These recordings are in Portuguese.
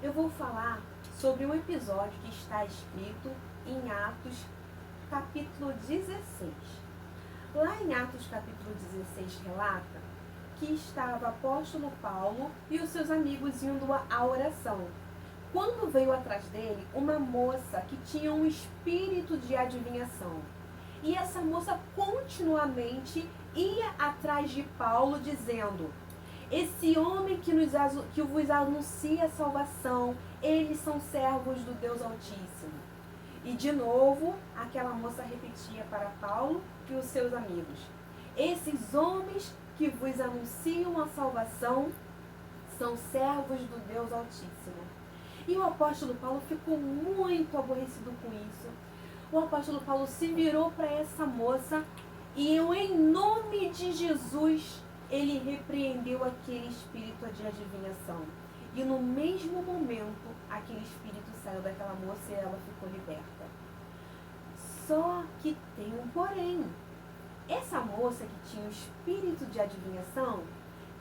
eu vou falar sobre um episódio que está escrito em Atos, capítulo 16. Lá em Atos, capítulo 16, relata que estava o apóstolo Paulo e os seus amigos indo à oração. Quando veio atrás dele uma moça que tinha um espírito de adivinhação. E essa moça continuamente ia atrás de Paulo dizendo: esse homem que vos anuncia a salvação, eles são servos do Deus Altíssimo. E de novo, aquela moça repetia para Paulo e os seus amigos: esses homens que vos anunciam a salvação são servos do Deus Altíssimo. E o apóstolo Paulo ficou muito aborrecido com isso. O apóstolo Paulo se virou para essa moça e, em nome de Jesus, ele repreendeu aquele espírito de adivinhação. E no mesmo momento, aquele espírito saiu daquela moça e ela ficou liberta. Só que tem um porém. Essa moça que tinha o espírito de adivinhação,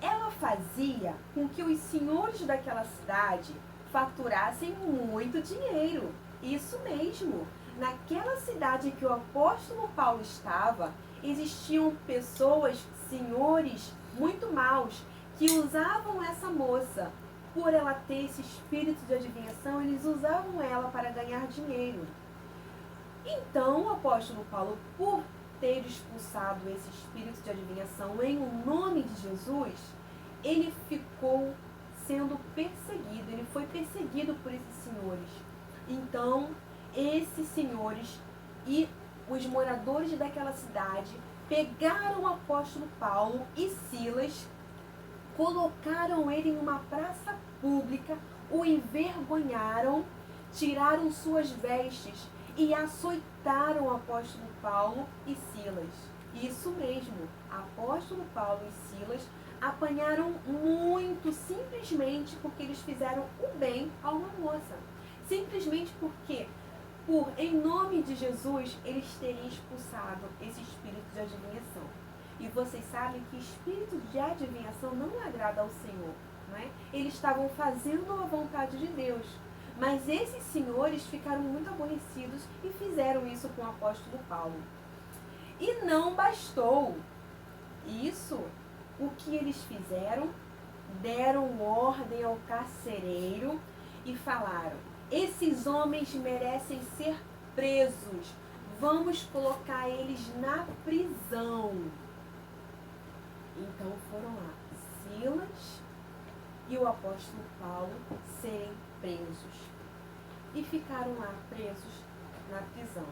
ela fazia com que os senhores daquela cidade faturassem muito dinheiro. Isso mesmo. Naquela cidade que o apóstolo Paulo estava, existiam pessoas, senhores muito maus, que usavam essa moça. Por ela ter esse espírito de adivinhação, eles usavam ela para ganhar dinheiro. Então, o apóstolo Paulo, por ter expulsado esse espírito de adivinhação em nome de Jesus, ele ficou sendo perseguido, ele foi perseguido por esses senhores. Então, esses senhores e os moradores daquela cidade pegaram o apóstolo Paulo e Silas, colocaram ele em uma praça pública, o envergonharam, tiraram suas vestes e açoitaram o apóstolo Paulo e Silas. Isso mesmo, apóstolo Paulo e Silas apanharam muito, simplesmente porque eles fizeram o bem a uma moça. Simplesmente porque, em nome de Jesus, eles teriam expulsado esse espírito de adivinhação. E vocês sabem que espírito de adivinhação não agrada ao Senhor, não é? Eles estavam fazendo a vontade de Deus. Mas esses senhores ficaram muito aborrecidos e fizeram isso com o apóstolo Paulo. E não bastou isso, o que eles fizeram? Deram ordem ao carcereiro e falaram: esses homens merecem ser presos, vamos colocar eles na prisão. Então foram lá Silas e o apóstolo Paulo serem presos. E ficaram lá presos na prisão.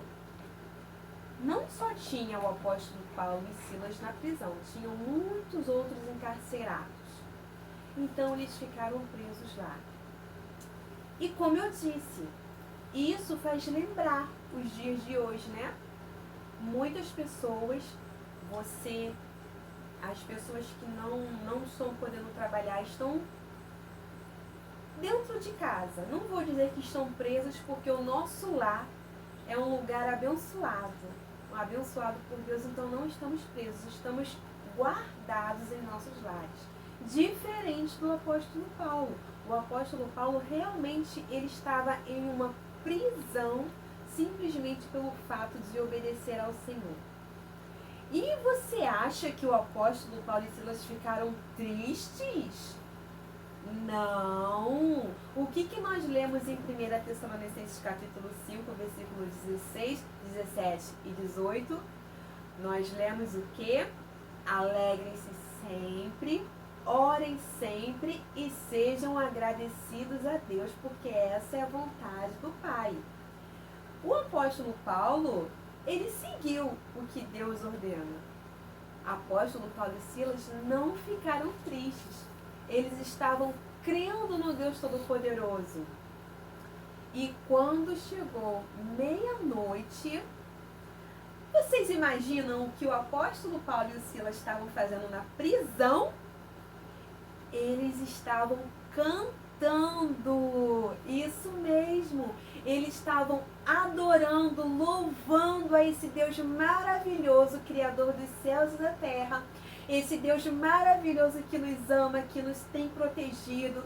Não só tinha o apóstolo Paulo e Silas na prisão, tinham muitos outros encarcerados. Então eles ficaram presos lá. E como eu disse, isso faz lembrar os dias de hoje, né? Muitas pessoas, as pessoas que não estão podendo trabalhar, estão dentro de casa. Não vou dizer que estão presas, porque o nosso lar é um lugar abençoado por Deus, então não estamos presos, estamos guardados em nossos lares. Diferente do apóstolo Paulo. O apóstolo Paulo realmente ele estava em uma prisão simplesmente pelo fato de obedecer ao Senhor. E você acha que o apóstolo Paulo e Silas ficaram tristes? Não! O que nós lemos em 1 Tessalonicenses capítulo 5, versículos 16, 17 e 18? Nós lemos o quê? Alegrem-se sempre, orem sempre e sejam agradecidos a Deus, porque essa é a vontade do Pai. O apóstolo Paulo, ele seguiu o que Deus ordena. Apóstolo Paulo e Silas não ficaram tristes. Eles estavam crendo no Deus Todo-Poderoso. E quando chegou meia-noite, vocês imaginam o que o apóstolo Paulo e o Silas estavam fazendo na prisão? Eles estavam cantando. Isso mesmo. Eles estavam adorando, louvando a esse Deus maravilhoso, Criador dos céus e da terra. Esse Deus maravilhoso que nos ama, que nos tem protegido.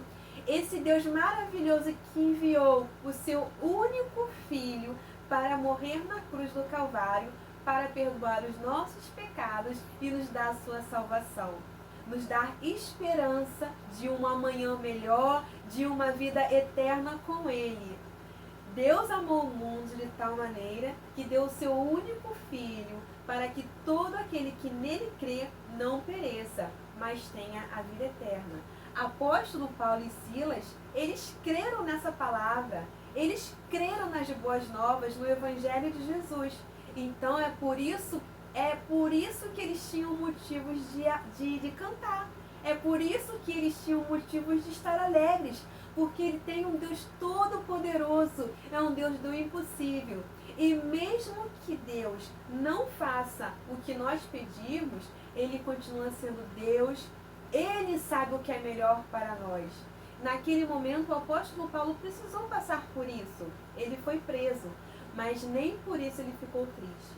Esse Deus maravilhoso que enviou o seu único filho para morrer na cruz do Calvário, para perdoar os nossos pecados e nos dar a sua salvação. Nos dar esperança de um amanhã melhor, de uma vida eterna com Ele. Deus amou o mundo de tal maneira que deu o seu único filho para que todo aquele que nele crê não pereça, mas tenha a vida eterna. Apóstolo Paulo e Silas, eles creram nessa palavra, eles creram nas boas novas, no Evangelho de Jesus. Então é por isso que eles tinham motivos de cantar. É por isso que eles tinham motivos de estar alegres. Porque Ele tem um Deus todo-poderoso, é um Deus do impossível. E mesmo que Deus não faça o que nós pedimos, Ele continua sendo Deus. Ele sabe o que é melhor para nós. Naquele momento, o apóstolo Paulo precisou passar por isso. Ele foi preso, mas nem por isso ele ficou triste.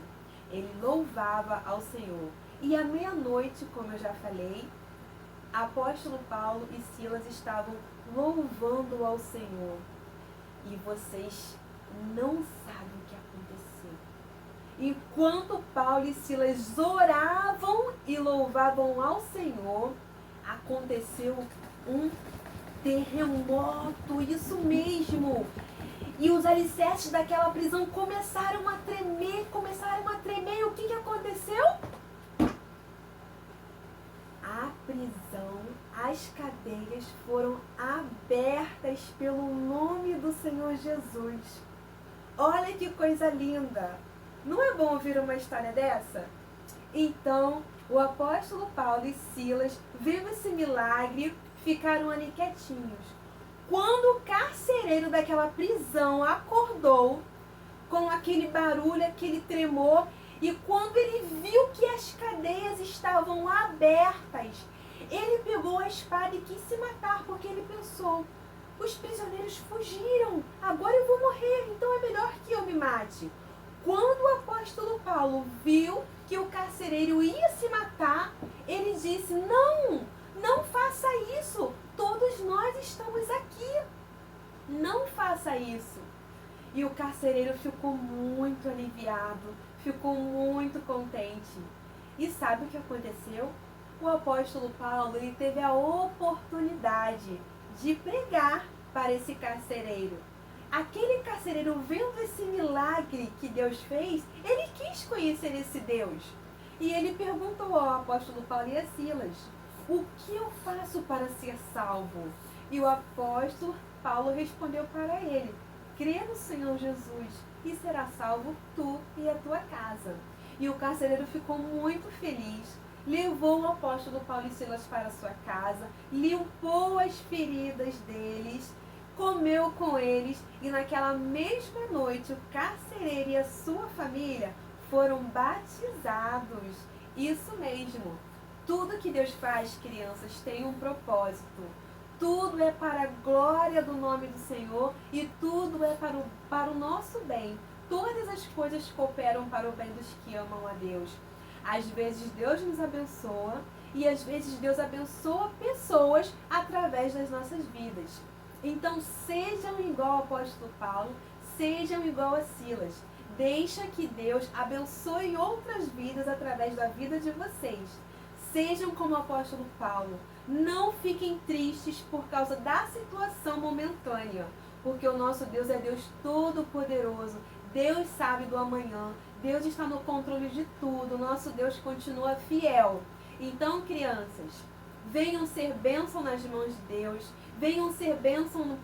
Ele louvava ao Senhor. E à meia-noite, como eu já falei, apóstolo Paulo e Silas estavam louvando ao Senhor. E vocês não sabem o que aconteceu. Enquanto Paulo e Silas oravam e louvavam ao Senhor, aconteceu um terremoto, isso mesmo. E os alicerces daquela prisão começaram a tremer. E o que aconteceu? A prisão, as cadeias foram abertas pelo nome do Senhor Jesus. Olha que coisa linda! Não é bom ouvir uma história dessa? Então, o apóstolo Paulo e Silas, vendo esse milagre, ficaram ali quietinhos. Quando o carcereiro daquela prisão acordou, com aquele barulho, aquele tremor, e quando ele viu que as cadeias estavam abertas, ele pegou a espada e quis se matar, porque ele pensou: os prisioneiros fugiram, agora eu vou morrer, então é melhor que eu me mate. Quando o apóstolo Paulo viu que o carcereiro ia se matar, ele disse: não faça isso, todos nós estamos aqui, não faça isso. E o carcereiro ficou muito aliviado, ficou muito contente. E sabe o que aconteceu? O apóstolo Paulo, ele teve a oportunidade de pregar para esse carcereiro. Aquele carcereiro, vendo esse milagre que Deus fez, ele quis conhecer esse Deus. E ele perguntou ao apóstolo Paulo e a Silas: o que eu faço para ser salvo? E o apóstolo Paulo respondeu para ele: crê no Senhor Jesus e será salvo tu e a tua casa. E o carcereiro ficou muito feliz, levou o apóstolo Paulo e Silas para a sua casa, limpou as feridas deles, comeu com eles, e naquela mesma noite o carcereiro e a sua família foram batizados. Isso mesmo. Tudo que Deus faz, crianças, tem um propósito. Tudo é para a glória do nome do Senhor e tudo é para o nosso bem. Todas as coisas cooperam para o bem dos que amam a Deus. Às vezes Deus nos abençoa e às vezes Deus abençoa pessoas através das nossas vidas. Então sejam igual ao apóstolo Paulo, sejam igual a Silas. Deixa que Deus abençoe outras vidas através da vida de vocês. Sejam como o apóstolo Paulo. Não fiquem tristes por causa da situação momentânea, porque o nosso Deus é Deus todo-poderoso. Deus sabe do amanhã. Deus está no controle de tudo. O nosso Deus continua fiel. Então, crianças, venham ser bênção nas mãos de Deus. Venham ser bênção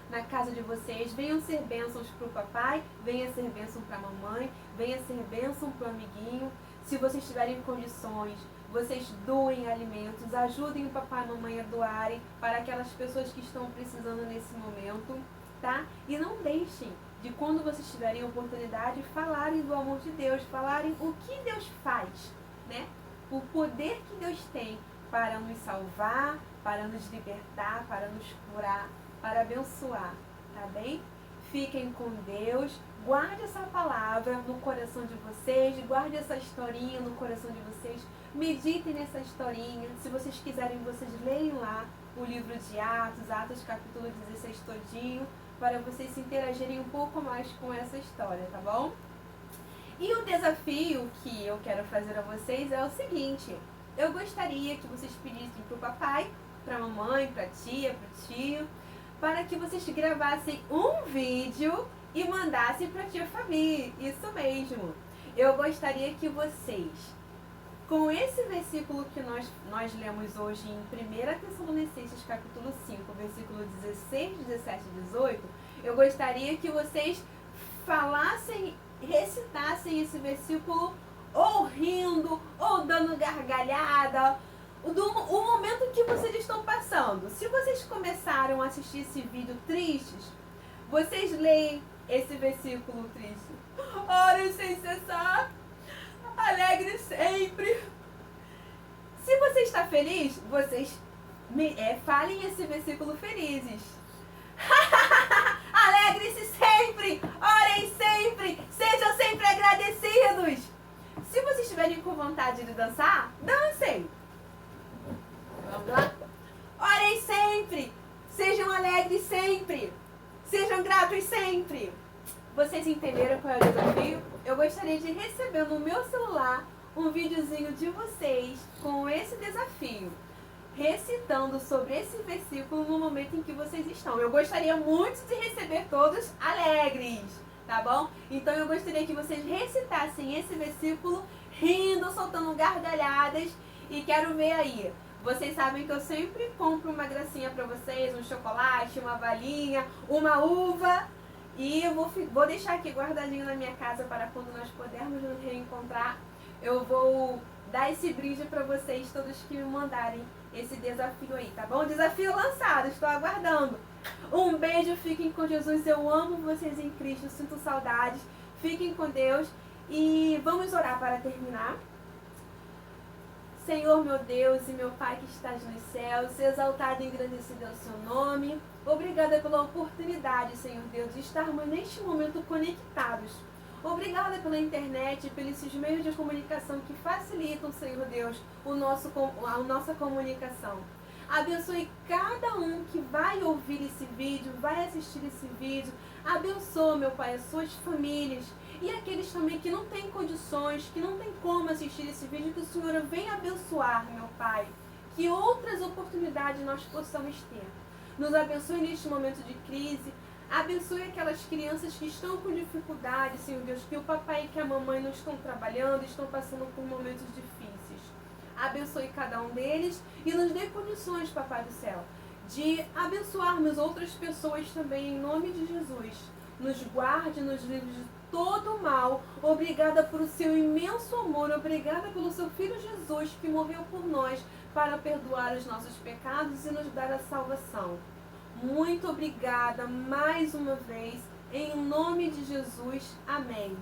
na casa de vocês. Venham ser bênçãos para o papai. Venha ser bênção para a mamãe. Venha ser bênção para o amiguinho. Se vocês tiverem condições, vocês doem alimentos, ajudem o papai e a mamãe a doarem para aquelas pessoas que estão precisando nesse momento, tá? E não deixem de, quando vocês tiverem oportunidade, falarem do amor de Deus, falarem o que Deus faz, né? O poder que Deus tem para nos salvar, para nos libertar, para nos curar, para abençoar, tá bem? Fiquem com Deus. Guarde essa palavra no coração de vocês, guarde essa historinha no coração de vocês, meditem nessa historinha. Se vocês quiserem, vocês leiam lá o livro de Atos, Atos capítulo 16 todinho, para vocês se interagirem um pouco mais com essa história, tá bom? E o desafio que eu quero fazer a vocês é o seguinte: eu gostaria que vocês pedissem para o papai, para a mamãe, para a tia, para o tio, para que vocês gravassem um vídeo e mandassem para a tia Fabi. Isso mesmo. Eu gostaria que vocês, com esse versículo que nós lemos hoje em 1 Tessalonicenses capítulo 5, versículo 16, 17 e 18, eu gostaria que vocês falassem, recitassem esse versículo ou rindo, ou dando gargalhada, o momento que vocês estão passando. Se vocês começaram a assistir esse vídeo tristes, vocês leem esse versículo triste. Orem sem cessar, alegre sempre. Se você está feliz, vocês falem esse versículo felizes. Alegre-se sempre, orem sempre, sejam sempre agradecidos. Se vocês estiverem com vontade de dançar, dancem. Vamos lá? Orem sempre, sejam alegres sempre, sejam gratos sempre. Vocês entenderam qual é o desafio? Eu gostaria de receber no meu celular um videozinho de vocês com esse desafio, recitando sobre esse versículo no momento em que vocês estão. Eu gostaria muito de receber todos alegres, tá bom? Então eu gostaria que vocês recitassem esse versículo rindo, soltando gargalhadas, e quero ver aí. Vocês sabem que eu sempre compro uma gracinha pra vocês, um chocolate, uma balinha, uma uva, e eu vou deixar aqui guardadinho na minha casa para quando nós pudermos nos reencontrar. Eu vou dar esse brinde pra vocês, todos que me mandarem esse desafio aí, tá bom? Desafio lançado, estou aguardando. Um beijo, fiquem com Jesus, eu amo vocês em Cristo, sinto saudades, fiquem com Deus e vamos orar para terminar. Senhor, meu Deus e meu Pai que estás nos céus, exaltado e engrandecido é o seu nome. Obrigada pela oportunidade, Senhor Deus, de estarmos neste momento conectados. Obrigada pela internet, pelos meios de comunicação que facilitam, Senhor Deus, a nossa comunicação. Abençoe cada um que vai ouvir esse vídeo, vai assistir esse vídeo. Abençoe, meu Pai, as suas famílias e aqueles também que não têm condições, que não têm como assistir esse vídeo, que o Senhor venha abençoar, meu Pai. Que outras oportunidades nós possamos ter. Nos abençoe neste momento de crise. Abençoe aquelas crianças que estão com dificuldade, Senhor Deus, que o papai e que a mamãe não estão trabalhando, estão passando por momentos difíceis. Abençoe cada um deles e nos dê condições, Papai do Céu, de abençoarmos outras pessoas também, em nome de Jesus. Nos guarde, nos livre de todo o mal. Obrigada por o seu imenso amor, obrigada pelo seu Filho Jesus, que morreu por nós para perdoar os nossos pecados e nos dar a salvação. Muito obrigada mais uma vez, em nome de Jesus. Amém.